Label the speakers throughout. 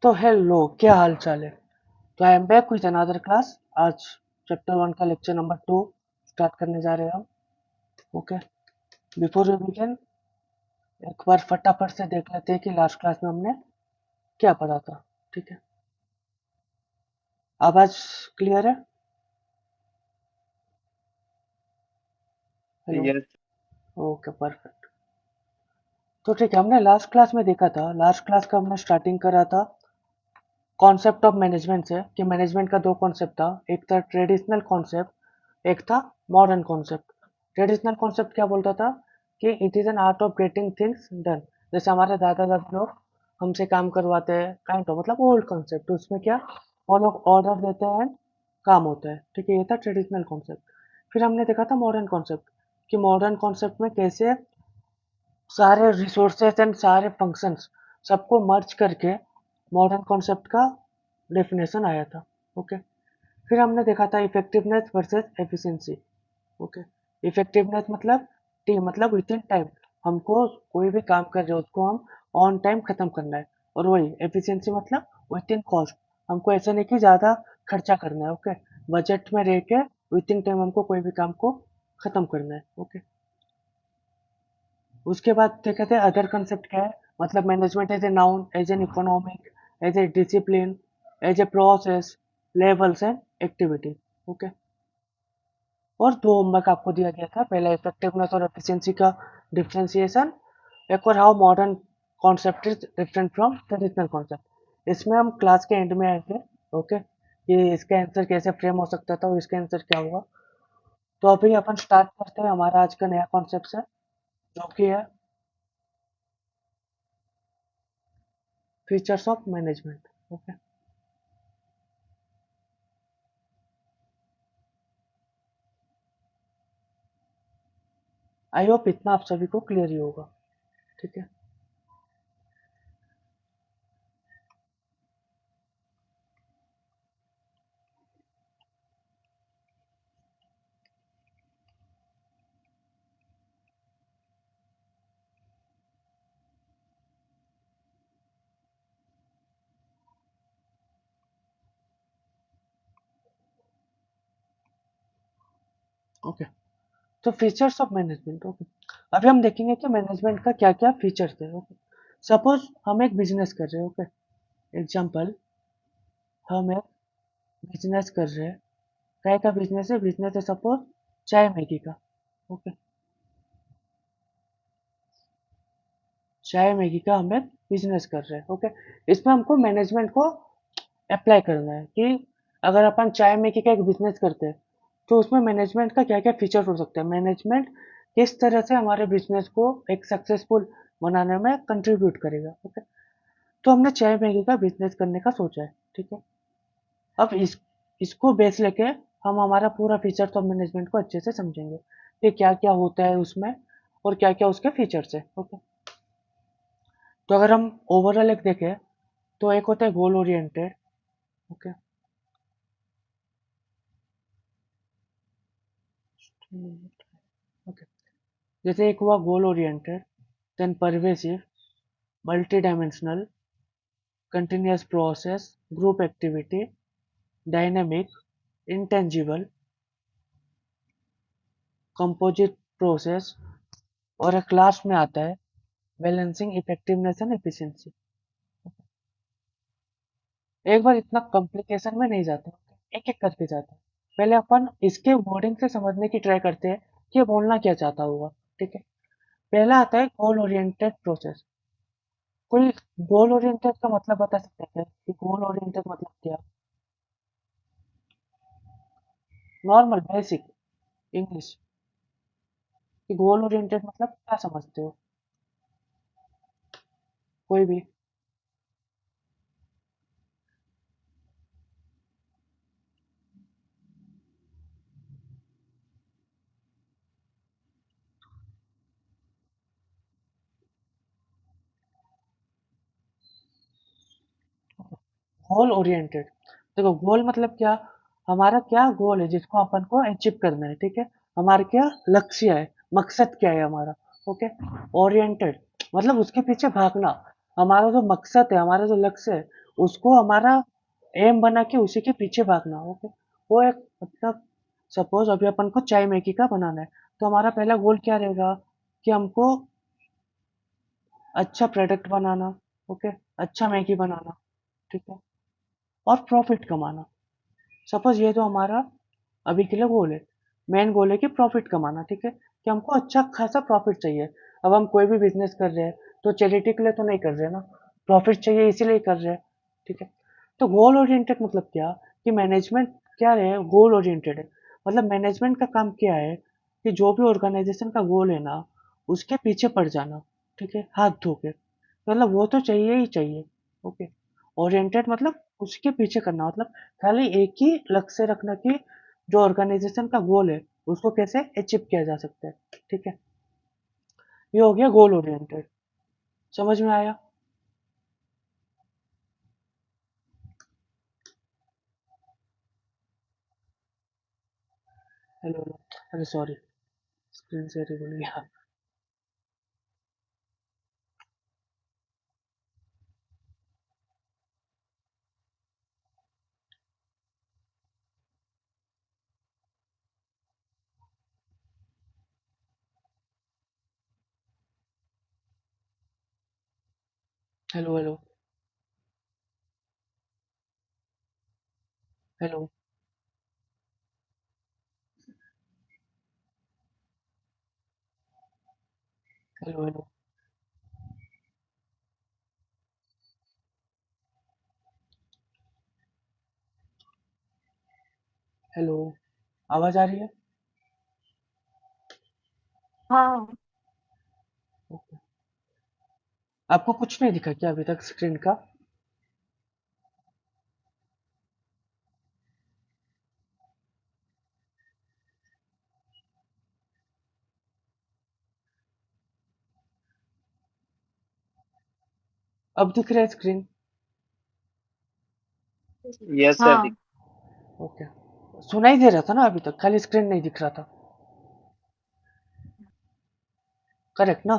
Speaker 1: तो हेलो, क्या हाल चाल है। तो I am back with another class. आज चैप्टर 1 का लेक्चर नंबर 2 स्टार्ट करने जा रहे हैं हम। ओके, बिफोर वी बिगिन एक बार फटाफट से देख लेते हैं कि लास्ट क्लास में हमने क्या पढ़ा था। ठीक है, आवाज क्लियर है? हेलो।
Speaker 2: यस।
Speaker 1: Okay, perfect. तो ठीक है, हमने लास्ट क्लास में देखा था, लास्ट क्लास का हमने स्टार्टिंग करा था कॉन्सेप्ट ऑफ मैनेजमेंट से, कि मैनेजमेंट का दो कॉन्सेप्ट था, एक था ट्रेडिशनल कॉन्सेप्ट, एक था मॉडर्न कॉन्सेप्ट। ट्रेडिशनल कॉन्सेप्ट क्या बोलता था कि it is an art of getting things done. जैसे हमारे दादा दादी लोग हमसे काम करवाते हैं, काइंड ऑफ मतलब ओल्ड कॉन्सेप्ट, उसमें क्या वो लोग ऑर्डर देते हैं एंड काम होता है। ठीक है, ये था ट्रेडिशनल कॉन्सेप्ट। फिर हमने देखा था मॉडर्न कॉन्सेप्ट, कि मॉडर्न कॉन्सेप्ट में कैसे सारे रिसोर्सेज एंड सारे फंक्शंस सबको मर्ज करके मॉडर्न कॉन्सेप्ट का डेफिनेशन आया था। ओके, फिर हमने देखा था effectiveness versus efficiency. Okay, effectiveness मतलब टी मतलब विद इन टाइम, हमको कोई भी काम कर रहे हो उसको हम ऑन टाइम खत्म करना है। और वही एफिशिएंसी मतलब विद इन कॉस्ट, हमको ऐसा नहीं कि ज़्यादा खर्चा करना है। ओके, बजट में रह के विद इन टाइम हमको कोई भी काम को खत्म करना है। ओके, उसके बाद क्या कहते हैं अदर कंसेप्ट क्या है, मतलब management as a noun, as an economic, as a discipline, as a process, levels and activity. Okay, और दो होमवर्क आपको दिया गया था, पहला इफेक्टिवनेस और एफिशिएंसी का डिफ्रेंसिएशन, एक और how modern concept is different from traditional concept. इसमें हम क्लास के एंड में आएंगे। ओके, ये इसका आंसर कैसे फ्रेम हो सकता था और इसका आंसर क्या हुआ। तो अभी अपन स्टार्ट करते हैं, हमारा आज का नया कॉन्सेप्ट है जो कि है features of management. Okay, I hope इतना आप सभी को क्लियर ही होगा। ठीक है, ओके। तो फीचर्स ऑफ मैनेजमेंट। ओके, अभी हम देखेंगे कि मैनेजमेंट का क्या क्या फीचर्स है। ओके, सपोज हम एक बिजनेस कर रहे हैं। ओके, एग्जाम्पल, हम एक बिजनेस कर रहे हैं। काय का बिजनेस है? बिजनेस है सपोज चाय मैगी का। ओके, चाय मैगी का हम एक बिजनेस कर रहे हैं। ओके, इसमें हमको मैनेजमेंट को अप्लाई करना है कि अगर अपन चाय मैगी का एक बिजनेस करते हैं तो उसमें मैनेजमेंट का क्या क्या फीचर हो सकते हैं, मैनेजमेंट किस तरह से हमारे बिजनेस को एक सक्सेसफुल बनाने में कंट्रीब्यूट करेगा। ओके, तो हमने चाय मैगी का बिजनेस करने का सोचा है। ठीक है, अब इसको बेस लेके हम हमारा पूरा फीचर्स ऑफ मैनेजमेंट को अच्छे से समझेंगे कि क्या क्या होता है उसमें और क्या क्या उसके फीचर्स है। ओके, तो अगर हम ओवरऑल एक देखें तो एक होता है गोल ओरिएंटेड। ओके, ओके, जैसे एक हुआ goal oriented, then pervasive, multi dimensional, continuous process, group activity, dynamic, intangible, composite process, और एक लास्ट में आता है बैलेंसिंग इफेक्टिवनेस एंड एफिशिएंसी। एक बार इतना कॉम्प्लिकेशन में नहीं जाते, एक एक करके जाते हैं। पहले अपन इसके वर्डिंग से समझने की ट्राई करते हैं कि ये बोलना क्या चाहता होगा। ठीक है, पहला आता है गोल ओरिएंटेड प्रोसेस। कोई गोल ओरिएंटेड का मतलब बता सकते हैं क्या कि गोल ओरिएंटेड मतलब क्या? नॉर्मल बेसिक इंग्लिश, कि गोल ओरिएंटेड मतलब क्या समझते हो कोई भी? गोल ओरिएंटेड, देखो गोल मतलब क्या, हमारा क्या गोल है जिसको अपन को अचीव करना है। ठीक है, हमारा क्या लक्ष्य है, मकसद क्या है हमारा। ओके, ओरिएंटेड मतलब उसके पीछे भागना, हमारा जो मकसद है, हमारा जो लक्ष्य है उसको हमारा एम बना के उसी के पीछे भागना। ओके, वो एक मतलब सपोज अभी अपन को चाय मैगी का बनाना है, तो हमारा पहला गोल क्या रहेगा कि हमको अच्छा प्रोडक्ट बनाना, ओके, अच्छा मैगी बनाना, ठीक है, और प्रॉफिट कमाना। सपोज ये तो हमारा अभी के लिए गोल है, मेन गोल है कि प्रॉफिट कमाना, ठीक है, कि हमको अच्छा खासा प्रॉफिट चाहिए। अब हम कोई भी बिजनेस कर रहे हैं तो चैरिटी के लिए तो नहीं कर रहे ना, प्रॉफिट चाहिए इसीलिए कर रहे हैं, ठीक है। तो गोल ओरिएंटेड मतलब क्या, कि मैनेजमेंट क्या है, गोल ओरिएंटेड है। मतलब मैनेजमेंट का काम क्या है कि जो भी ऑर्गेनाइजेशन का गोल है ना, उसके पीछे पड़ जाना, ठीक है, हाथ धो के, मतलब वो तो चाहिए ही चाहिए। ओके, ओरिएंटेड मतलब उसके पीछे करना, मतलब खाली एक ही लक्ष्य रखना कि जो ऑर्गेनाइजेशन का गोल है उसको कैसे अचीव किया जा सकता है, ठीक है। ये हो गया गोल ओरिएंटेड। समझ में आया? हेलो हेलो, अरे सॉरी, स्क्रीन शेयर ही भूल गया। Hello hello hello hello hello hello, आवाज आ रही है?
Speaker 2: हाँ।
Speaker 1: ओके। आपको कुछ नहीं दिखा क्या अभी तक स्क्रीन का? अब दिख रहा है स्क्रीन?
Speaker 3: Yes sir.
Speaker 2: हाँ।
Speaker 1: ओके, सुनाई दे रहा था ना अभी तक, खाली स्क्रीन नहीं दिख रहा था, करेक्ट ना?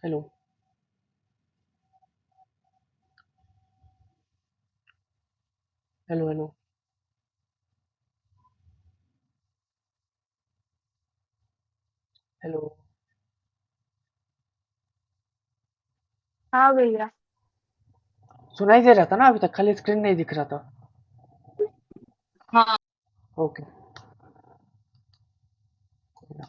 Speaker 1: हेलो हेलो हेलो हेलो,
Speaker 2: हाँ भैया।
Speaker 1: सुनाई दे रहा था ना अभी तक, खाली स्क्रीन नहीं दिख रहा था।
Speaker 2: हाँ।
Speaker 1: ओके, कोई ना,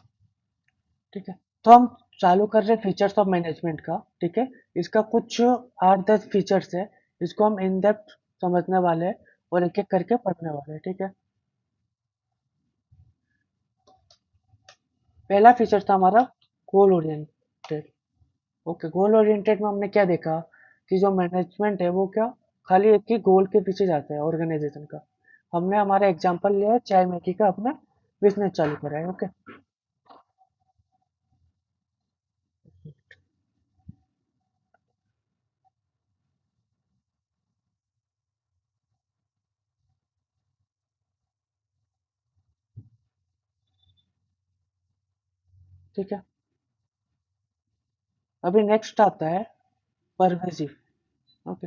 Speaker 1: ठीक है। तो हम चालू कर रहे हैं फीचर्स ऑफ मैनेजमेंट का, ठीक है। इसका कुछ 8-10 फीचर्स है, इसको हम इन डेप्थ समझने वाले हैं और एक एक करके पढ़ने वाले हैं, ठीक है। पहला फीचर था हमारा goal oriented. Okay, goal oriented में हमने क्या देखा कि जो मैनेजमेंट है वो क्या, खाली एक ही गोल के पीछे जाता है ऑर्गेनाइजेशन का। हमने हमारा एग्जांपल लिया है चाय मैगी का, अपना बिजनेस चालू करा है, ओके। ठीक है, अभी नेक्स्ट आता है परवेजिव। ओके,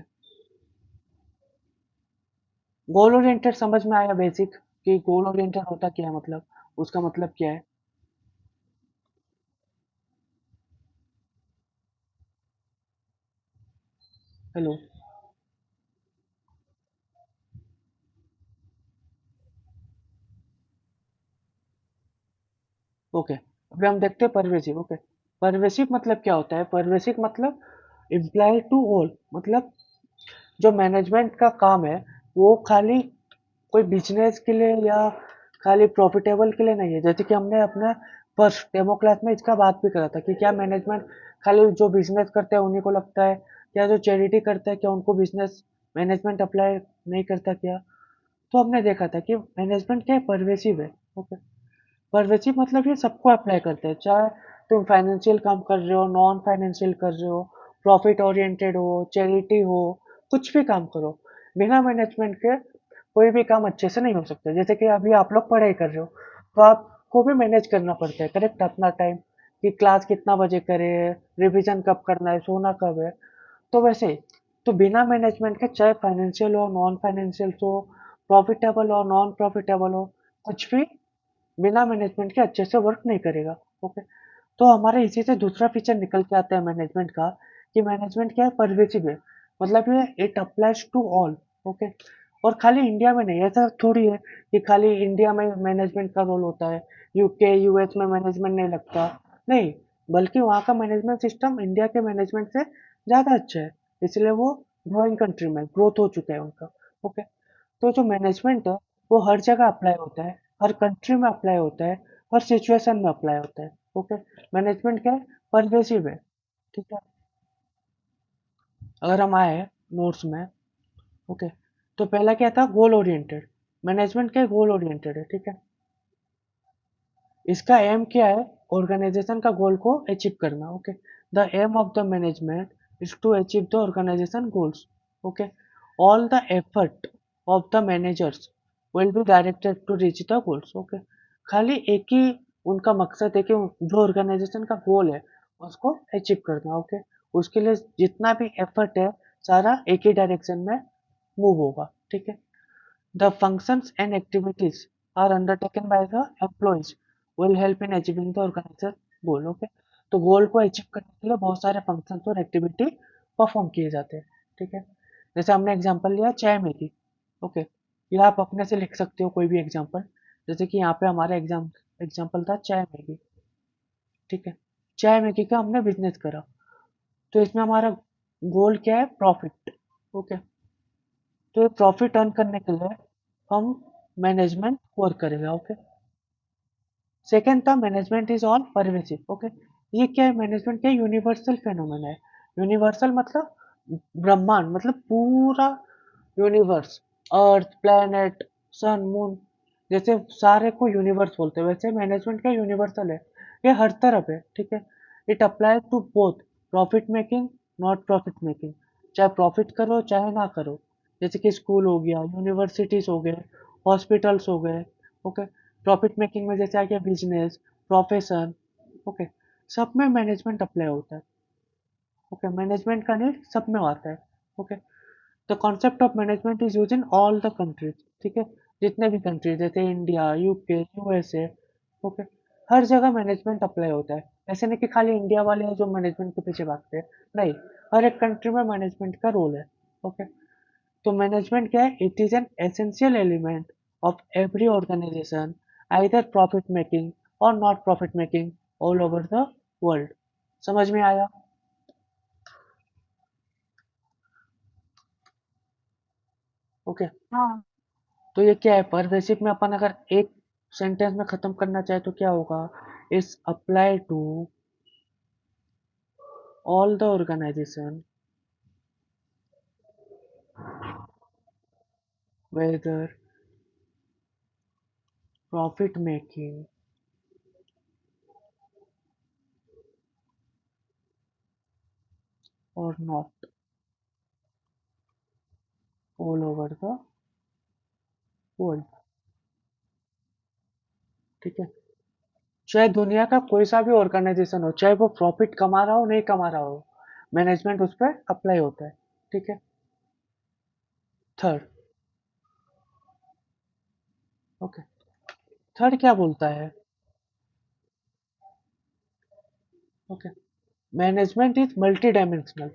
Speaker 1: गोल ओरिएंटेड समझ में आया बेसिक, कि गोल ओरिएंटेड होता क्या है, मतलब उसका मतलब क्या है। हेलो, ओके, अभी हम देखते हैं परवेसिव। ओके, परवेसिव मतलब क्या होता है, परवेसिव मतलब इम्प्लाई टू ऑल, मतलब जो मैनेजमेंट का काम है वो खाली कोई बिजनेस के लिए या खाली प्रॉफिटेबल के लिए नहीं है। जैसे कि हमने अपने फर्स्ट डेमो क्लास में इसका बात भी करा था कि क्या मैनेजमेंट खाली जो बिजनेस करते हैं उन्हीं को लगता है, क्या जो चैरिटी करते हैं क्या उनको बिजनेस मैनेजमेंट अप्लाई नहीं करता क्या। तो हमने देखा था कि मैनेजमेंट क्या है, परवेसिव है। ओके, परवेसिव मतलब ये सबको अप्लाई करते हैं, चाहे तुम फाइनेंशियल काम कर रहे हो, नॉन फाइनेंशियल कर रहे हो, प्रॉफिट ओरिएंटेड हो, चैरिटी हो, कुछ भी काम करो, बिना मैनेजमेंट के कोई भी काम अच्छे से नहीं हो सकता। जैसे कि अभी आप लोग पढ़ाई कर रहे हो तो आपको भी मैनेज करना पड़ता है, करेक्ट, अपना टाइम कि क्लास कितना बजे करे, रिवीजन कब करना है, सोना कब है। तो वैसे ही, तो बिना मैनेजमेंट के चाहे फाइनेंशियल हो, नॉन फाइनेंशियल हो, प्रॉफिटेबल हो, नॉन प्रॉफिटेबल हो, कुछ भी बिना मैनेजमेंट के अच्छे से वर्क नहीं करेगा। ओके, तो हमारे इसी से दूसरा फीचर निकल के आता है मैनेजमेंट का, कि मैनेजमेंट क्या है, परवेसिव है। मतलब ये it applies to all. Okay, और खाली इंडिया में नहीं, ऐसा थोड़ी है कि खाली इंडिया में मैनेजमेंट का रोल होता है, यूके यूएस में मैनेजमेंट नहीं लगता। नहीं, बल्कि वहाँ का मैनेजमेंट सिस्टम इंडिया के मैनेजमेंट से ज़्यादा अच्छा है, इसलिए वो ग्रोइंग कंट्री में ग्रोथ हो चुका है उनका। ओके, तो जो मैनेजमेंट है वो हर जगह अप्लाई होता है, हर कंट्री में अप्लाई होता है, हर सिचुएशन में अप्लाई होता है। ओके, मैनेजमेंट क्या है, परवेसिव है। ठीक है, अगर हम आए नोट्स में, ओके, तो पहला क्या था, गोल ओरिएंटेड। मैनेजमेंट क्या है, गोल ओरिएंटेड है। ठीक है, इसका एम क्या है, ऑर्गेनाइजेशन का गोल को अचीव करना। Okay, the aim of the management is to achieve the organisation goals. Okay, all the effort of the managers will be directed to reach the goals. Okay, खाली एक ही उनका मकसद है कि जो ऑर्गेनाइजेशन का गोल है उसको अचीव करना। ओके, उसके लिए जितना भी एफर्ट है सारा एक ही डायरेक्शन में मूव होगा। ठीक है, the functions and activities are undertaken by the employees will help in achieving the organization goal. Okay, तो गोल को अचीव करने के लिए बहुत सारे फंक्शंस और एक्टिविटी परफॉर्म किए जाते हैं। ठीक है, जैसे हमने एग्जांपल लिया चाय मैगी। ओके, या आप अपने से लिख सकते हो कोई भी एग्जांपल, जैसे कि यहाँ पे हमारा एग्जांपल था चाय मैगी। ठीक है, चाय मैगी का हमने बिजनेस करा, तो इसमें हमारा गोल क्या है, प्रॉफिट। ओके, तो ये प्रॉफिट अर्न करने के लिए हम मैनेजमेंट वर्क करेगा। ओके, सेकेंड था management is all pervasive. Okay, ये क्या है, मैनेजमेंट क्या, यूनिवर्सल फेनोमेना है। यूनिवर्सल मतलब ब्रह्मांड, मतलब पूरा यूनिवर्स, अर्थ, प्लैनेट, सन, मून, जैसे सारे को यूनिवर्स बोलते हैं, वैसे मैनेजमेंट क्या यूनिवर्सल है, ये हर तरफ है। ठीक है, it apply to both profit making, not profit making, चाहे प्रॉफिट करो चाहे ना करो। जैसे कि स्कूल हो गया, यूनिवर्सिटीज हो गए, हॉस्पिटल्स हो गए। ओके, प्रॉफिट मेकिंग में जैसे आ गया बिजनेस, प्रोफेशन। ओके, सब में मैनेजमेंट अप्लाई होता है। ओके, मैनेजमेंट का नीड सब में आता है। Okay, the concept of management is use in all the countries. ठीक है, जितने भी कंट्रीज जैसे इंडिया, यूके, यूएसए। ओके, हर जगह मैनेजमेंट अप्लाई होता है। ऐसे नहीं कि खाली इंडिया वाले हैं जो मैनेजमेंट के पीछे भागते हैं, नहीं, हर एक कंट्री में मैनेजमेंट का रोल है। ओके, तो मैनेजमेंट क्या है, it is an essential element of every organisation, either profit making और not profit making, all over the world. समझ में आया? ओके,
Speaker 2: हाँ।
Speaker 1: तो ये क्या है, परवेसिव में अपन अगर एक सेंटेंस में खत्म करना चाहे तो क्या होगा, is apply to all the organisation whether profit making और not, all over the world. ठीक है, चाहे दुनिया का कोई सा भी ऑर्गेनाइजेशन हो, चाहे वो प्रॉफिट कमा रहा हो नहीं कमा रहा हो, मैनेजमेंट उस पर अप्लाई होता है। ठीक है, थर्ड। ओके, थर्ड क्या बोलता है, okay, management is multi dimensional.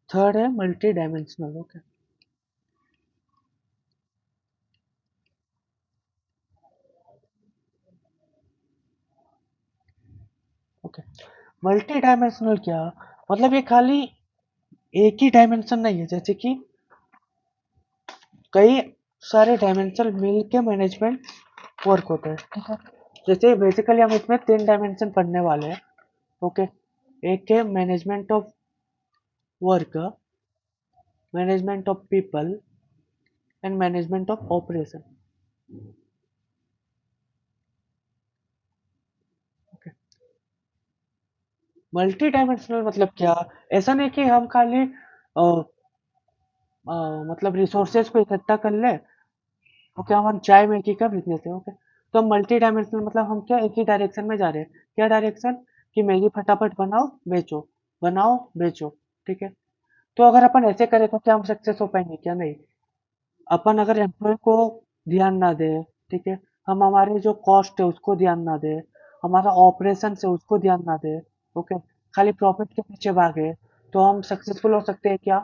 Speaker 1: Third है multi dimensional. Okay, okay, multi dimensional क्या मतलब, ये खाली एक ही डायमेंशन नहीं है, जैसे कि कई सारे डायमेंशन मिल के मैनेजमेंट वर्क होता है। ठीक है, जैसे बेसिकली हम इसमें तीन डायमेंशन पढ़ने वाले हैं। ओके, एक है management of work, management of people and management of operation. Okay, multi dimensional मतलब क्या, ऐसा नहीं कि हम खाली मतलब रिसोर्सेज को इकट्ठा कर ले। ओके, हम चाय मेकी का बिजनेस है। ओके, तो हम मल्टी डायमेंशनल मतलब हम क्या एक ही डायरेक्शन में जा रहे हैं, क्या डायरेक्शन, कि मैगी फटाफट बनाओ बेचो, बनाओ बेचो। ठीक है, तो अगर अपन ऐसे करें तो क्या हम सक्सेस हो पाएंगे? क्या नहीं। अपन अगर एम्प्लॉय को ध्यान ना दे, ठीक है, हम हमारे जो कॉस्ट है उसको ध्यान ना दे, हमारा ऑपरेशन है उसको ध्यान ना दे, ओके, खाली प्रॉफिट के पीछे भागे, तो हम सक्सेसफुल हो सकते हैं क्या?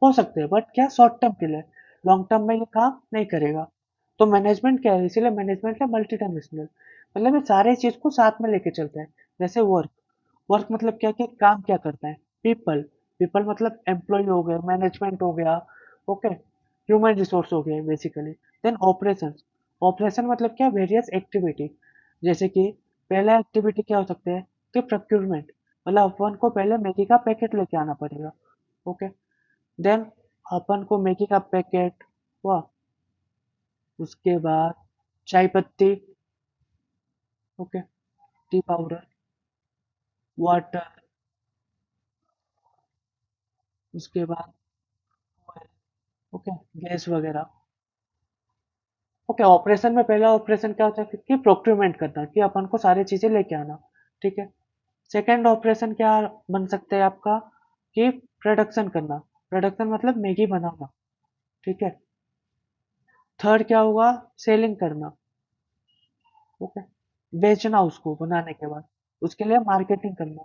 Speaker 1: हो सकते हैं, बट क्या शॉर्ट टर्म के लिए, लॉन्ग टर्म में ये काम नहीं करेगा। तो मैनेजमेंट क्या है? इसीलिए मैनेजमेंट है मल्टी डायमेंशनल, मतलब ये सारे चीज को साथ में लेके चलते हैं। जैसे वर्क, वर्क मतलब क्या, क्या काम क्या करता है? पीपल, पीपल मतलब एम्प्लॉय हो गए, मैनेजमेंट हो गया, ओके, ह्यूमन रिसोर्स हो गए बेसिकली। देन ऑपरेशन, ऑपरेशन मतलब क्या? Various activity. जैसे कि पहला एक्टिविटी क्या हो सकते हैं कि प्रोक्यूरमेंट, मतलब अपन को पहले मैगी का पैकेट लेके आना पड़ेगा, ओके, देन अपन को मैगी का पैकेट हुआ, उसके बाद चाय पत्ती, ओके, टी पाउडर, वाटर, उसके बाद ओके, गैस वगैरह। ओके, ऑपरेशन में पहला ऑपरेशन क्या होता है कि प्रोक्यूरमेंट करना, कि अपन को सारी चीजें लेके आना। ठीक है, सेकेंड ऑपरेशन क्या बन सकता है आपका कि प्रोडक्शन करना, प्रोडक्शन मतलब मैगी बनाना। ठीक है, थर्ड क्या होगा? सेलिंग करना, ओके, बेचना उसको बनाने के बाद, उसके लिए मार्केटिंग करना।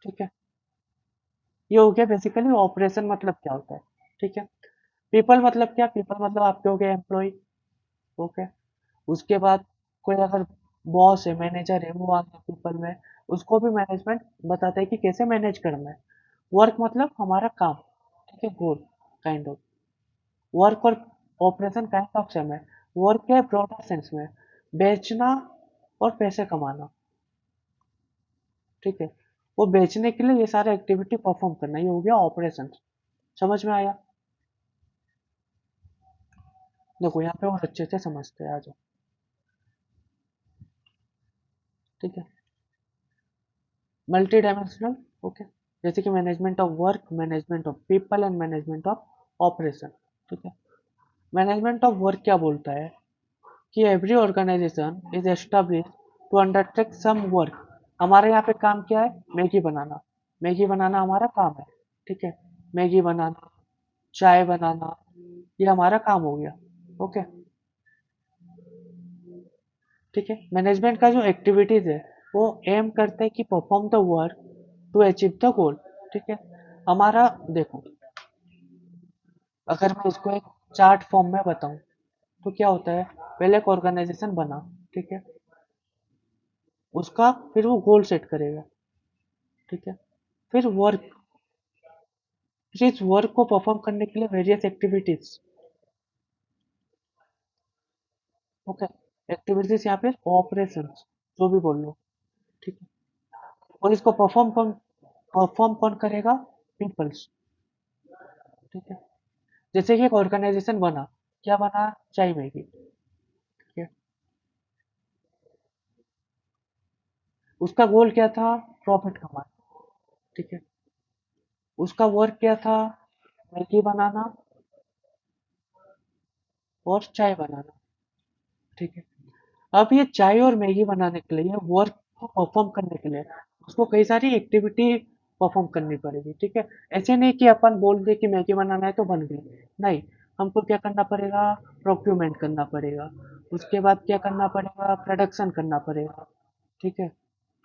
Speaker 1: ठीक है, ये हो गया बेसिकली ऑपरेशन मतलब क्या होता है। ठीक है, पीपल मतलब क्या? पीपल मतलब आपके हो गए एम्प्लॉय, ओके, उसके बाद कोई अगर बॉस है, मैनेजर है, वो आ गया पीपल में, उसको भी मैनेजमेंट बताता है कि कैसे मैनेज करना है। वर्क मतलब हमारा काम, ठीक है, गोल, काइंड ऑफ वर्क, और ऑपरेशन काइंड ऑफ सेम है। वर्क है ब्रॉडर सेंस में, बेचना और पैसे कमाना। ठीक है, वो बेचने के लिए ये सारे एक्टिविटी परफॉर्म करना, ये हो गया ऑपरेशन। समझ में आया? देखो यहाँ पे और अच्छे से समझते हैं, आ जाओ। ठीक है, मल्टी डायमेंशनल, ओके, जैसे कि management of work, management of people and management of operation. ठीक है, मैनेजमेंट ऑफ वर्क क्या बोलता है कि every organisation is establish to undertake some work. हमारे यहाँ पे काम क्या है? मैगी बनाना, मैगी बनाना हमारा काम है। ठीक है, मैगी बनाना, चाय बनाना, ये हमारा काम हो गया, ओके। ठीक है, मैनेजमेंट का जो एक्टिविटीज है वो एम करते हैं कि perform the work to achieve the goal. ठीक है, हमारा देखो, अगर मैं इसको एक चार्ट फॉर्म में बताऊं तो क्या होता है? पहले एक ऑर्गेनाइजेशन बना, ठीक है, उसका फिर वो गोल सेट करेगा। ठीक है, फिर वर्क, फिर इस वर्क को परफॉर्म करने के लिए वेरियस एक्टिविटीज, ओके, एक्टिविटीज यहाँ पे ऑपरेशन, जो भी बोल लो। ठीक है, और इसको परफॉर्म कौन करेगा? पीपल्स। ठीक है, जैसे कि एक ऑर्गेनाइजेशन बना, क्या बना? चाय मैगी। ठीक है, उसका गोल क्या था? प्रॉफिट कमाना। ठीक है, उसका वर्क क्या था? मैगी बनाना और चाय बनाना। ठीक है, अब ये चाय और मैगी बनाने के लिए, वर्क को परफॉर्म करने के लिए, उसको कई सारी एक्टिविटी परफॉर्म करनी पड़ेगी। ठीक है, ऐसे नहीं कि अपन बोल दे कि मैगी बनाना है तो बन गई, नहीं, हमको क्या करना पड़ेगा? प्रोक्यूरमेंट करना पड़ेगा, उसके बाद क्या करना पड़ेगा? प्रोडक्शन करना पड़ेगा। ठीक है,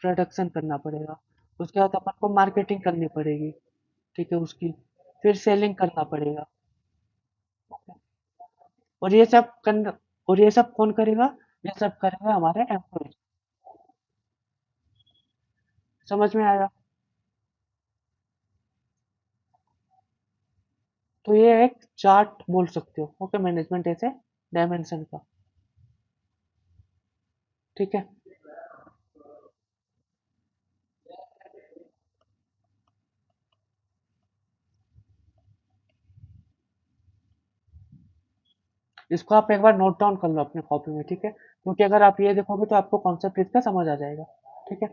Speaker 1: प्रोडक्शन करना पड़ेगा, उसके बाद अपन को मार्केटिंग करनी पड़ेगी। ठीक है, उसकी फिर सेलिंग करना पड़ेगा। और ये सब करना, और ये सब कौन करेगा? ये सब करेगा हमारे एम्प्लॉय। समझ में आया? तो ये एक चार्ट बोल सकते हो, ओके, मैनेजमेंट ऐसे डायमेंशन का। ठीक है, इसको आप एक बार नोट डाउन कर लो अपने कॉपी में। ठीक है, क्योंकि अगर आप ये देखोगे तो आपको कॉन्सेप्ट इसका समझ आ जाएगा। ठीक है,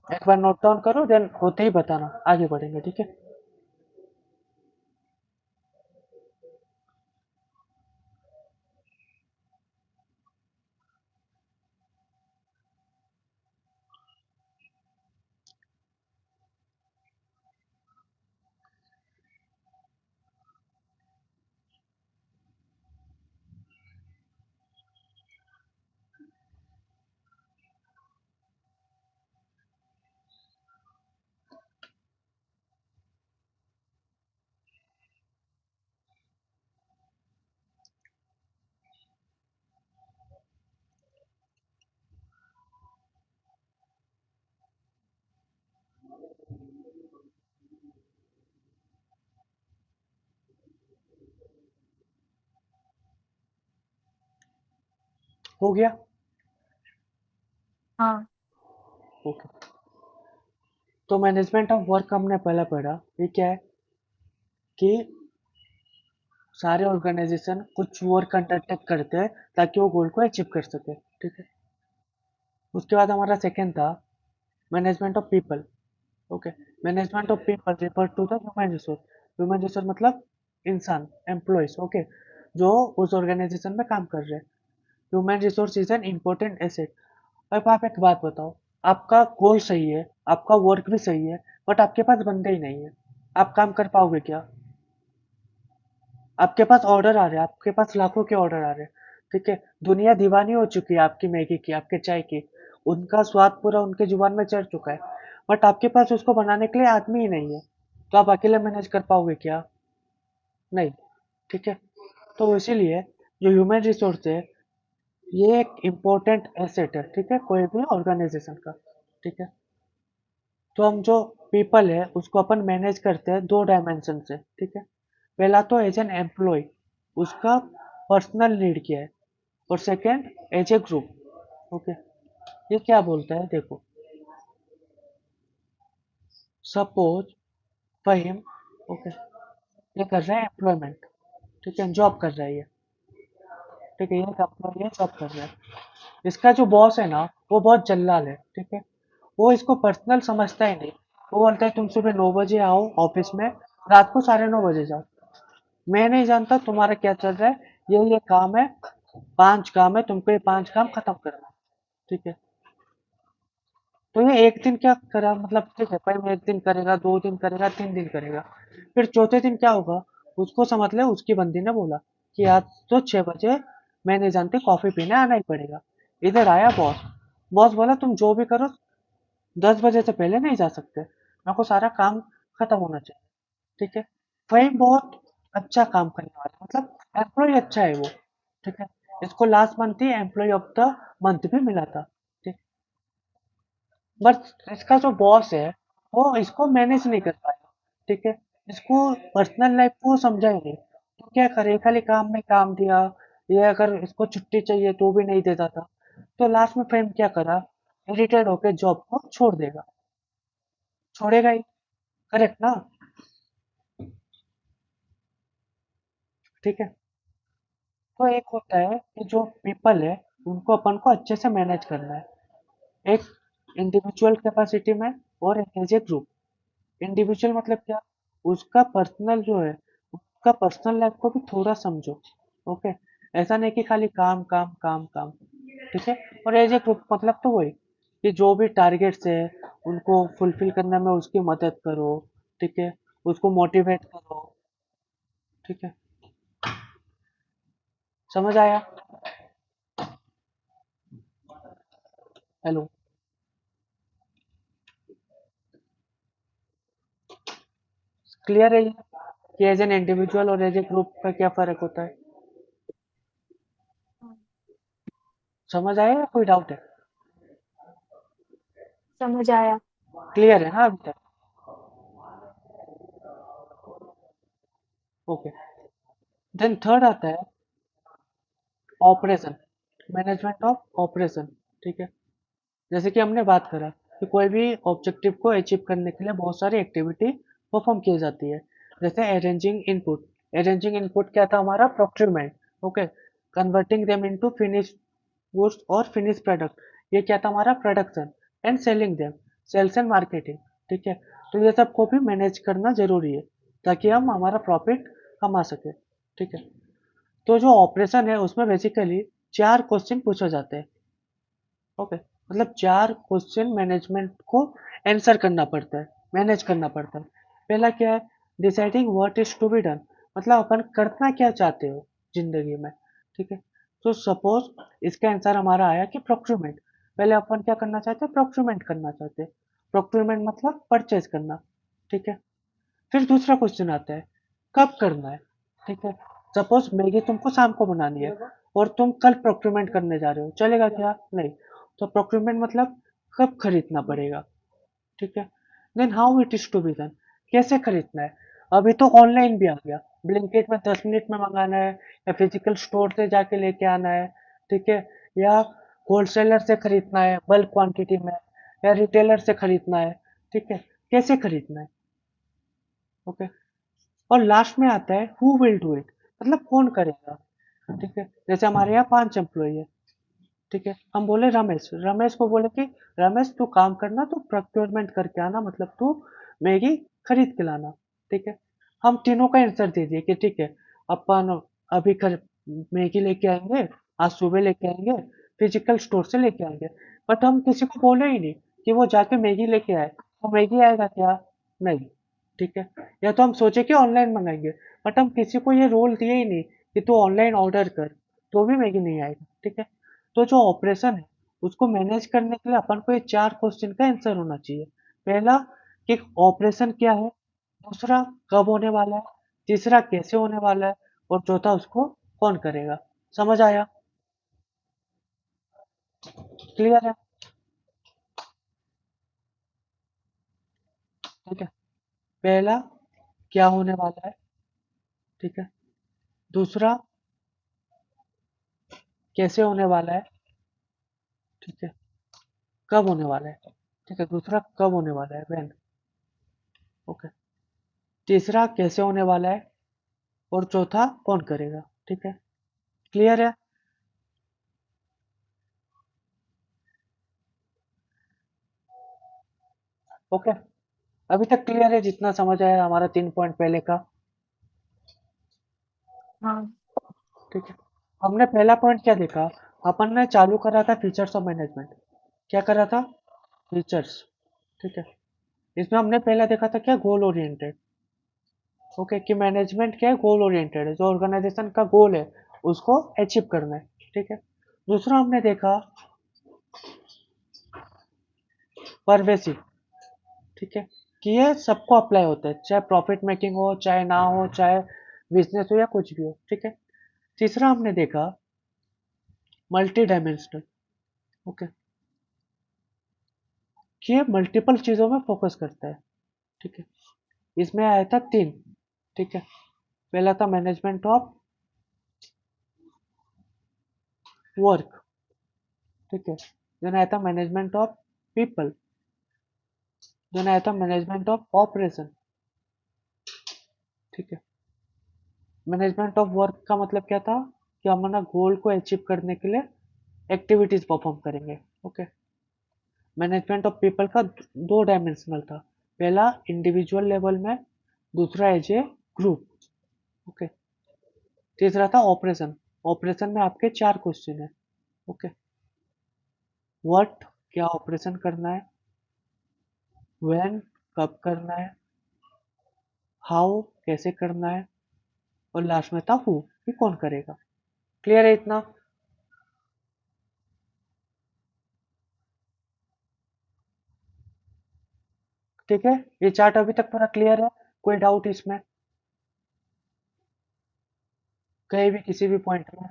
Speaker 1: एक बार नोट डाउन करो, देन होते ही बताना, आगे बढ़ेंगे। ठीक है। हो गया?
Speaker 2: हाँ।
Speaker 1: ओके। तो मैनेजमेंट ऑफ वर्क हमने पहले पढ़ा, ये क्या है कि सारे ऑर्गेनाइजेशन कुछ वर्क अंडरटेक करते हैं ताकि वो गोल को अचीव कर सके, ठीक है। उसके बाद हमारा सेकेंड था management of people. Okay. Management of people refer to the human resource. Human resource मतलब इंसान, एम्प्लॉयज, ओके, जो उस ऑर्गेनाइजेशन में काम कर रहे हैं। Human resource is an important asset. अब आप एक बात बताओ, आपका गोल सही है, आपका वर्क भी सही है, बट आपके पास बंदे ही नहीं है, आप काम कर पाओगे क्या? आपके पास ऑर्डर आ रहे हैं, आपके पास लाखों के ऑर्डर आ रहे हैं, ठीक है, दुनिया दीवानी हो चुकी है आपकी मैगी की, आपके चाय की, उनका स्वाद पूरा उनके जुबान में चढ़ चुका है, बट आपके पास उसको बनाने के लिए आदमी ही नहीं है, तो आप अकेले मैनेज कर पाओगे क्या? नहीं, ठीक है। तो इसीलिए जो ह्यूमन रिसोर्स है, ये एक इम्पोर्टेंट एसेट है, ठीक है, कोई भी ऑर्गेनाइजेशन का, ठीक है। तो हम जो पीपल है उसको अपन मैनेज करते हैं दो डायमेंशन से, ठीक है। पहला तो एज एन एम्प्लॉय, उसका पर्सनल नीड क्या है, और second as a group, okay. ये क्या बोलता है देखो, सपोज फहीम, ओके, ये कर रहा है एम्प्लॉयमेंट, ठीक है, जॉब कर रहा है ये, ठीक है, ये एक एम्प्लॉय है, जॉब कर रहा है। इसका जो बॉस है ना, वो बहुत जल्लाल है, ठीक है, वो इसको पर्सनल समझता ही नहीं। वो बोलता है तुम सुबह 9 बजे आओ ऑफिस में, रात को 9:30 बजे जाओ, मैं नहीं जानता तुम्हारा क्या चल रहा है, ये काम है, 5 काम है, तुमको ये 5 काम खत्म करना है, ठीक है। तो ये एक दिन क्या करा, मतलब ठीक है, भाई एक दिन करेगा, 2 दिन करेगा, 3 दिन करेगा, फिर चौथे दिन क्या होगा, उसको समझ ले उसकी बंदी ने बोला कि आज तो 6 बजे मैं नहीं जानती कॉफी पीने आना ही पड़ेगा। इधर आया बॉस, बॉस बोला तुम जो भी करो 10 बजे से पहले नहीं जा सकते, मेरे को सारा काम खत्म होना चाहिए, ठीक है। वही बहुत अच्छा काम करने वाला, मतलब एम्प्लॉय अच्छा है वो, ठीक है। इसको लास्ट मंथ ही एम्प्लॉय ऑफ द मंथ भी मिला था, ठीक। बट इसका जो बॉस है वो इसको मैनेज नहीं कर पाया, ठीक है। इसको पर्सनल लाइफ को समझा ही नहीं, तो क्या करे, खाली काम में काम दिया, ये अगर इसको छुट्टी चाहिए तो भी नहीं देता था, तो लास्ट में फ्रेम क्या करा, इरिटेड होकर जॉब को छोड़ देगा, छोड़ेगा ही, करेक्ट ना? ठीक है। तो एक होता है कि जो पीपल है उनको अपन को अच्छे से मैनेज करना है, एक इंडिविजुअल कैपेसिटी में और एक एज ए ग्रुप। इंडिविजुअल मतलब क्या, उसका पर्सनल जो है, उसका पर्सनल लाइफ को भी थोड़ा समझो, ओके। ऐसा नहीं कि खाली काम काम काम काम, ठीक है। और एज ए ग्रुप मतलब तो वही कि जो भी टारगेट्स है उनको फुलफिल करने में उसकी मदद करो, ठीक है, उसको मोटिवेट करो, ठीक है। समझ आया? हेलो? क्लियर है ये कि एज एन इंडिविजुअल और एज ए ग्रुप का क्या फर्क होता है?
Speaker 2: हाँ,
Speaker 1: समझ आया या कोई डाउट है?
Speaker 2: समझ आया।
Speaker 1: क्लियर है ना अभी तक? ओके। देन थर्ड आता है ऑपरेशन, मैनेजमेंट ऑफ ऑपरेशन, ठीक है। जैसे कि हमने बात करा कि कोई भी ऑब्जेक्टिव को अचीव करने के लिए बहुत सारी एक्टिविटी परफॉर्म की जाती है, जैसे अरेंजिंग इनपुट। अरेंजिंग इनपुट क्या था हमारा, procurement, okay. Converting them into finish goods और फिनिश प्रोडक्ट, ये क्या था हमारा, production. And selling them, sales and marketing, ठीक है। तो ये सबको भी मैनेज करना जरूरी है ताकि हम हमारा प्रॉफिट कमा सके, ठीक है। तो जो ऑपरेशन है उसमें बेसिकली 4 क्वेश्चन पूछे जाते हैं, ओके। मतलब 4 क्वेश्चन मैनेजमेंट को आंसर करना पड़ता है, मैनेज करना पड़ता है। पहला क्या है, deciding what is to be done, मतलब अपन करना क्या चाहते हो जिंदगी में, ठीक है। तो सपोज इसका आंसर हमारा आया कि प्रोक्यूरमेंट, पहले अपन क्या करना चाहते हैं, प्रोक्यूरमेंट करना चाहते हैं। प्रोक्यूरमेंट मतलब परचेज करना, ठीक है। फिर दूसरा क्वेश्चन आता है, कब करना है, ठीक है। सपोज मैगी तुमको शाम को बनानी है और तुम कल प्रोक्यूरमेंट करने जा रहे हो, चलेगा क्या? नहीं। तो प्रोक्यूरमेंट मतलब कब खरीदना पड़ेगा, ठीक है। Then how it is to be done, कैसे खरीदना है। अभी तो ऑनलाइन भी आ गया, ब्लिंकिट में 10 मिनट में मंगाना है या फिजिकल स्टोर से जाके लेके आना है, ठीक है, या होलसेलर से खरीदना है बल्क क्वांटिटी में, या रिटेलर से खरीदना है, ठीक है, कैसे खरीदना है, ओके। और लास्ट में आता है हु विल डू इट, मतलब कौन करेगा, ठीक है। जैसे हमारे यहाँ 5 एम्प्लॉई है, ठीक है, हम बोले रमेश, रमेश को बोले कि रमेश तू काम करना, तू प्रोक्योरमेंट करके आना, मतलब तू मैगी खरीद के लाना, ठीक है। हम तीनों का आंसर दे दिए कि ठीक है, अपन अभी मैगी लेके आएंगे, आज सुबह लेके आएंगे, फिजिकल स्टोर से लेके आएंगे। बट हम किसी को बोले ही नहीं कि वो जाके मैगी लेके आए, तो मैगी आएगा क्या, नहीं, ठीक है। या तो हम सोचे कि ऑनलाइन मंगाएंगे, बट हम किसी को ये रोल दिए ही नहीं कि तू ऑनलाइन ऑर्डर कर, तो भी मैगी नहीं आएगा, ठीक है। तो जो ऑपरेशन है उसको मैनेज करने के लिए अपन को ये 4 क्वेश्चन का आंसर होना चाहिए। पहला कि ऑपरेशन क्या है, दूसरा कब होने वाला है, तीसरा कैसे होने वाला है, और चौथा उसको कौन करेगा। समझ आया? क्लियर है? ठीक है। पहला क्या होने वाला है, ठीक है। दूसरा कैसे होने वाला है, ठीक है। कब होने वाला है, ठीक है। दूसरा कब होने वाला है, व्हेन, ओके। तीसरा कैसे होने वाला है, और चौथा कौन करेगा, ठीक है। क्लियर है? ओके। अभी तक क्लियर है जितना समझ आया हमारा 3 पॉइंट पहले का?
Speaker 2: हाँ।
Speaker 1: ठीक है। हमने पहला पॉइंट क्या देखा, अपन ने चालू करा था फीचर्स ऑफ मैनेजमेंट। क्या करा था, फीचर्स, ठीक है। इसमें हमने पहला देखा था क्या, गोल ओरिएंटेड, ओके, कि मैनेजमेंट क्या है, गोल ओरिएंटेड है, जो ऑर्गेनाइजेशन का गोल है उसको अचीव करना है, ठीक है। दूसरा हमने देखा परवेसिव, ठीक है, कि ये सबको अप्लाई होता है, चाहे प्रॉफिट मेकिंग हो, चाहे ना हो, चाहे बिजनेस हो, या कुछ भी हो, ठीक है। तीसरा हमने देखा मल्टी डायमेंशनल, ओके, कि ये मल्टीपल चीजों में फोकस करता है, ठीक है। इसमें आया था 3, ठीक है। पहला था मैनेजमेंट ऑफ वर्क, ठीक है। देन आया था मैनेजमेंट ऑफ पीपल, देन आया था मैनेजमेंट ऑफ ऑपरेशन, ठीक है। मैनेजमेंट ऑफ वर्क का मतलब क्या था, कि हम अपना गोल को अचीव करने के लिए एक्टिविटीज परफॉर्म करेंगे, ओके। मैनेजमेंट ऑफ पीपल का 2 डायमेंशनल था, पहला इंडिविजुअल लेवल में, दूसरा एज ए ग्रुप, ओके। तीसरा था ऑपरेशन, ऑपरेशन में आपके 4 क्वेश्चन है, ओके। व्हाट, क्या ऑपरेशन करना है, व्हेन, कब करना है, हाउ, कैसे करना है, और लास्ट में था हु, कि कौन करेगा। क्लियर है इतना? ठीक है, ये चार्ट अभी तक पूरा क्लियर है? कोई डाउट इसमें, कहीं भी किसी भी पॉइंट में?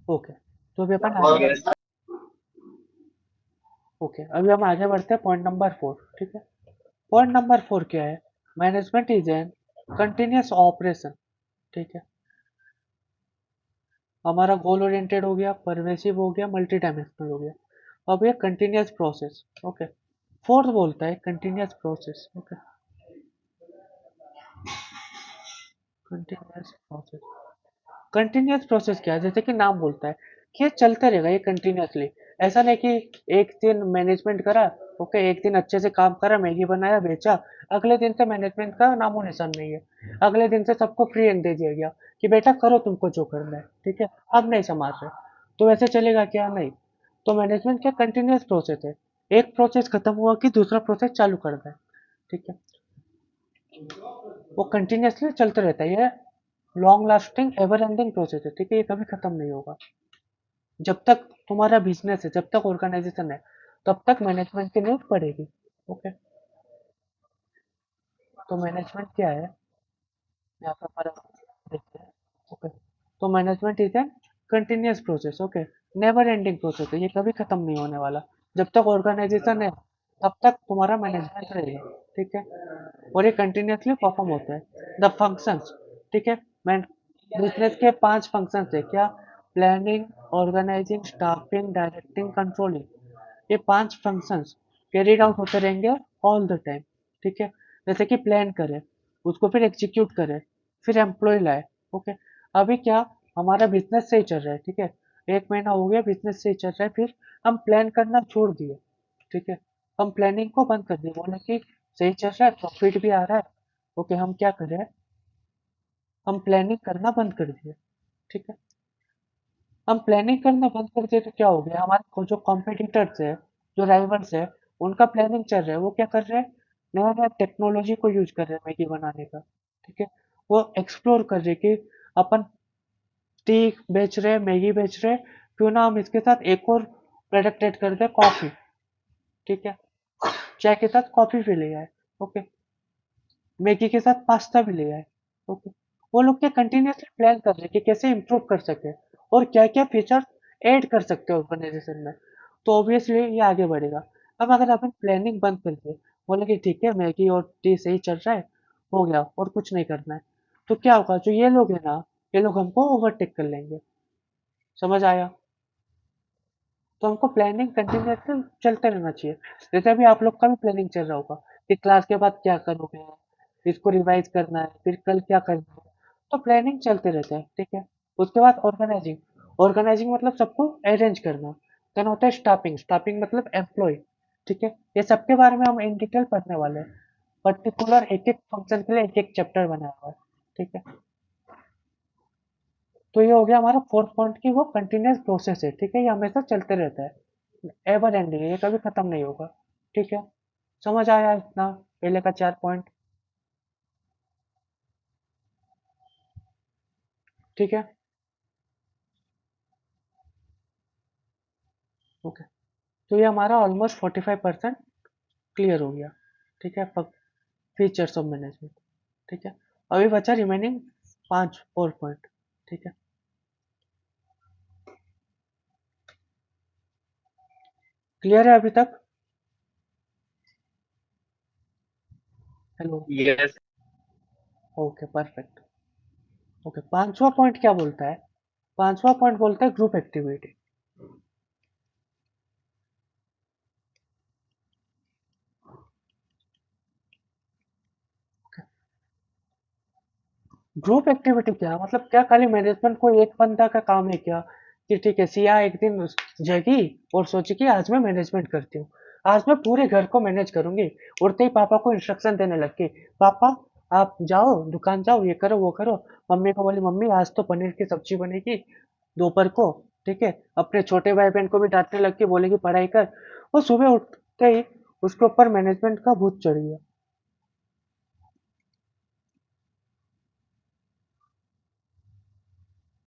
Speaker 1: ओके, तो अभी अपन आगे बढ़ते हैं। ओके, अभी हम आगे बढ़ते हैं पॉइंट नंबर 4, ठीक है। पॉइंट नंबर 4 क्या है, management is an continuous operation, ठीक है। हमारा गोल ओरिएंटेड हो गया, परवेसिव हो गया, मल्टी डायमेंशनल हो गया। अब ये कंटिन्यूस प्रोसेस, ओके। फोर्थ बोलता है continuous process, okay, continuous process. Continuous process क्या है, जैसे कि नाम बोलता है कि ये चलता रहेगा, ये कंटिन्यूसली। ऐसा नहीं कि एक दिन मैनेजमेंट करा, ओके, एक दिन अच्छे से काम करा, मैगी बनाया, बेचा, अगले दिन से मैनेजमेंट का नामो निशान नहीं है, अगले दिन से सबको फ्री एंड दे दिया गया कि बेटा करो तुमको जो करना है, ठीक है, अब नहीं संभाल रहे, तो वैसे चलेगा क्या, नहीं। तो मैनेजमेंट क्या कंटिन्यूस प्रोसेस है, एक प्रोसेस खत्म हुआ कि दूसरा प्रोसेस चालू करना है, ठीक है। वो कंटिन्यूसली चलते रहता है, ये long lasting ever ending process है, ठीक है, ये कभी खत्म नहीं होगा। जब तक तुम्हारा बिजनेस है, जब तक ऑर्गेनाइजेशन है, तब तक मैनेजमेंट की नीड पड़ेगी, ओके। तो मैनेजमेंट क्या है, यहाँ पे हमारा देखते हैं, ओके। तो management is an continuous process, okay, never ending process है, ये कभी खत्म नहीं होने वाला। जब तक ऑर्गेनाइजेशन है तब तक तुम्हारा मैनेजमेंट रहेगा, ठीक है। और ये कंटिन्यूसली परफॉर्म होता है। द फंक्शंस, ठीक है। मैं बिजनेस के 5 फंक्शंस है क्या? Planning, organising, staffing, directing, controlling. ये 5 फंक्शंस कैरीड आउट होते रहेंगे ऑल द टाइम, ठीक है। जैसे कि प्लान करें, उसको फिर एग्जीक्यूट करें, फिर एम्प्लॉय लाए, ओके। अभी क्या, हमारा बिजनेस सही चल रहा है, ठीक है। 1 महीना हो गया बिजनेस सही चल रहा है, फिर हम प्लान करना छोड़ दिए, ठीक है। हम प्लानिंग को बंद कर दिए, बोले कि सही चल रहा है, प्रॉफिट भी आ रहा है, ओके, हम क्या करें, हम प्लानिंग करना बंद कर दिए, ठीक है। हम प्लानिंग करना बंद कर दिए तो क्या हो गया, हमारे जो कॉम्पिटिटर्स है, जो राइवल्स है, उनका प्लानिंग चल रहा है, वो क्या कर रहे हैं, नया नया टेक्नोलॉजी को यूज कर रहे हैं मैगी बनाने का, ठीक है। वो एक्सप्लोर कर रहे हैं कि अपन टी बेच रहे हैं, मैगी बेच रहे हैं, क्यों ना हम इसके साथ एक और प्रोडक्ट ऐड कर दें, कॉफी, ठीक है। चाय के साथ कॉफी भी ले आए, ओके। मैगी के साथ पास्ता भी ले आए, ओके। वो लोग क्या कंटिन्यूसली प्लान कर रहे हैं कि कैसे इंप्रूव कर सके और क्या क्या फीचर्स ऐड कर सकते हैं ऑर्गेनाइजेशन में, तो ऑब्वियसली ये आगे बढ़ेगा। अब अगर अपन प्लानिंग बंद कर दे, बोले कि ठीक है मैगी और टी सही चल रहा है, हो गया और कुछ नहीं करना है, तो क्या होगा, जो ये लोग है ना, ये लोग हमको ओवरटेक कर लेंगे। समझ आया? तो हमको प्लानिंग कंटिन्यूसली चलते रहना चाहिए। जैसे अभी आप लोग का भी प्लानिंग चल रहा होगा कि क्लास के बाद क्या करोगे, इसको रिवाइज करना है, फिर कल क्या करना है, तो प्लानिंग चलते रहता है, ठीक है। उसके बाद ऑर्गेनाइजिंग, ऑर्गेनाइजिंग मतलब सबको अरेंज करना। देन होता है स्टाफिंग, स्टाफिंग मतलब एम्प्लॉय, ठीक है। ये सबके बारे में हम इन डिटेल पढ़ने वाले हैं, पर्टिकुलर एक एक फंक्शन के लिए एक एक चैप्टर बनाया हुआ है, ठीक है। तो ये हो गया हमारा फोर्थ पॉइंट की वो कंटिन्यूस प्रोसेस है, ठीक है, ये हमेशा चलते रहता है, एवर एंडिंग है, ये कभी खत्म नहीं होगा, ठीक है। समझ आया इतना, पहले का 4 पॉइंट, ठीक है, ओके। तो ये हमारा ऑलमोस्ट 45% क्लियर हो गया, ठीक है, फीचर्स ऑफ मैनेजमेंट, ठीक है। अभी बचा रिमेनिंग 5 और पॉइंट, ठीक है। क्लियर है अभी तक? Hello?
Speaker 2: Yes.
Speaker 1: Okay, perfect. Okay, 5वां पॉइंट क्या बोलता है? 5वां पॉइंट बोलता है ग्रुप एक्टिविटी। ग्रुप एक्टिविटी क्या मतलब, क्या खाली मैनेजमेंट को एक बंदा का काम है क्या, कि ठीक है सिया एक दिन जगी और सोची कि आज मैं मैनेजमेंट करती हूँ, आज मैं पूरे घर को मैनेज करूंगी, उड़ते ही पापा को इंस्ट्रक्शन देने लग गई, पापा आप जाओ दुकान जाओ, ये करो वो करो। मम्मी को बोली मम्मी आज तो पनीर की सब्जी बनेगी दोपहर को, ठीक है। अपने छोटे भाई बहन को भी डांटने लग के बोलेगी पढ़ाई कर। वो सुबह उठते ही उसके ऊपर मैनेजमेंट का भूत चढ़ गया,